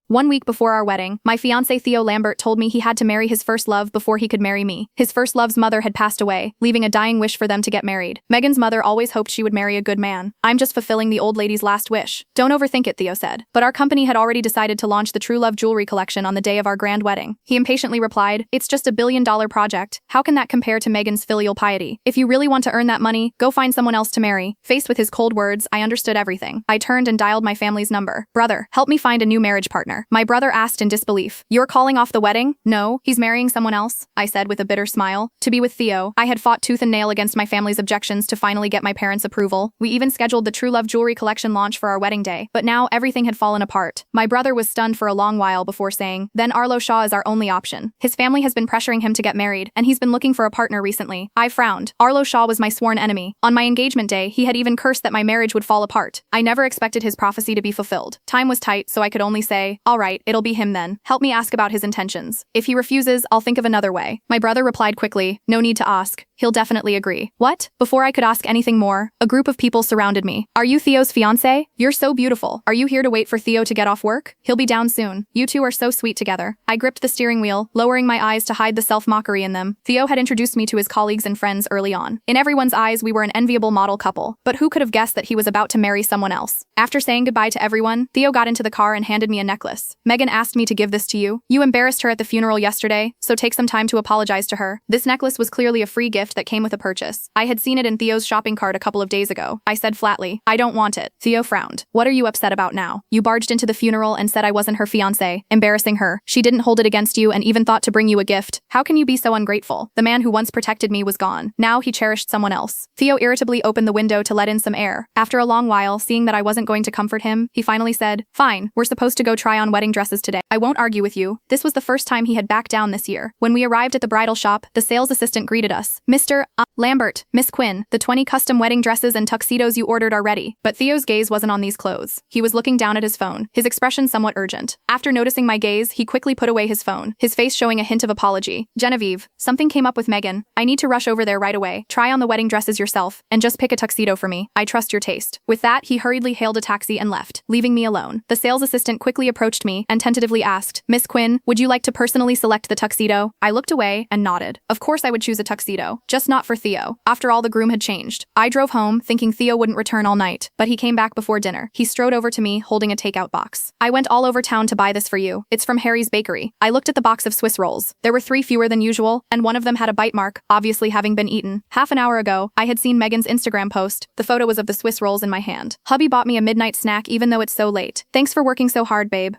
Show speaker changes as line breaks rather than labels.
1 week before our wedding, my fiancé Theo Lambert told me he had to marry his first love before he could marry me. His first love's mother had passed away, leaving a dying wish for them to get married. Megan's mother always hoped she would marry a good man. I'm just fulfilling the old lady's last wish. Don't overthink it, Theo said. But our company had already decided to launch the True Love jewelry collection on the day of our grand wedding. He impatiently replied, "It's just a billion-dollar project. How can that compare to Megan's filial piety? If you really want to earn that money, go find someone else to marry." Faced with his cold words, I understood everything. I turned and dialed my family's number. "Brother, help me find a new marriage partner." My brother asked in disbelief, "You're calling off the wedding?" "No, he's marrying someone else," I said with a bitter smile. To be with Theo, I had fought tooth and nail against my family's objections to finally get my parents' approval. We even scheduled the True Love jewelry collection launch for our wedding day. But now everything had fallen apart. My brother was stunned for a long while before saying, "Then Arlo Shaw is our only option. His family has been pressuring him to get married, and he's been looking for a partner recently." I frowned. Arlo Shaw was my sworn enemy. On my engagement day, he had even cursed that my marriage would fall apart. I never expected his prophecy to be fulfilled. Time was tight, so I could only say, "All right, it'll be him then. Help me ask about his intentions. If he refuses, I'll think of another way." My brother replied quickly, "No need to ask. He'll definitely agree." What? Before I could ask anything more, a group of people surrounded me. "Are you Theo's fiancé? You're so beautiful. Are you here to wait for Theo to get off work? He'll be down soon. You two are so sweet together." I gripped the steering wheel, lowering my eyes to hide the self-mockery in them. Theo had introduced me to his colleagues and friends early on. In everyone's eyes, we were an enviable model couple. But who could have guessed that he was about to marry someone else? After saying goodbye to everyone, Theo got into the car and handed me a necklace. "Megan asked me to give this to you. You embarrassed her at the funeral yesterday, so take some time to apologize to her." This necklace was clearly a free gift that came with a purchase. I had seen it in Theo's shopping cart a couple of days ago. I said flatly, "I don't want it." Theo frowned. "What are you upset about now? You barged into the funeral and said I wasn't her fiancé, embarrassing her. She didn't hold it against you and even thought to bring you a gift. How can you be so ungrateful? The man who once protected me was gone. Now he cherished someone else." Theo irritably opened the window to let in some air. After a long while, seeing that I wasn't going to comfort him, he finally said, "Fine, we're supposed to go try on wedding dresses today. I won't argue with you." This was the first time he had backed down this year. When we arrived at the bridal shop, the sales assistant greeted us. "Mr. Lambert, Miss Quinn, the 20 custom wedding dresses and tuxedos you ordered are ready." But Theo's gaze wasn't on these clothes. He was looking down at his phone, his expression somewhat urgent. After noticing my gaze, he quickly put away his phone, his face showing a hint of apology. "Genevieve, something came up with Megan. I need to rush over there right away. Try on the wedding dresses yourself, and just pick a tuxedo for me. I trust your taste." With that, he hurriedly hailed a taxi and left, leaving me alone. The sales assistant quickly approached me and tentatively asked, "Miss Quinn, would you like to personally select the tuxedo?" I looked away and nodded. Of course I would choose a tuxedo, just not for Theo. After all, the groom had changed. I drove home, thinking Theo wouldn't return all night, but he came back before dinner. He strode over to me, holding a takeout box. "I went all over town to buy this for you. It's from Harry's Bakery." I looked at the box of Swiss rolls. There were 3 fewer than usual, and one of them had a bite mark, obviously having been eaten. Half an hour ago, I had seen Megan's Instagram post. The photo was of the Swiss rolls in my hand. "Hubby bought me a midnight snack even though it's so late. Thanks for working so hard, babe."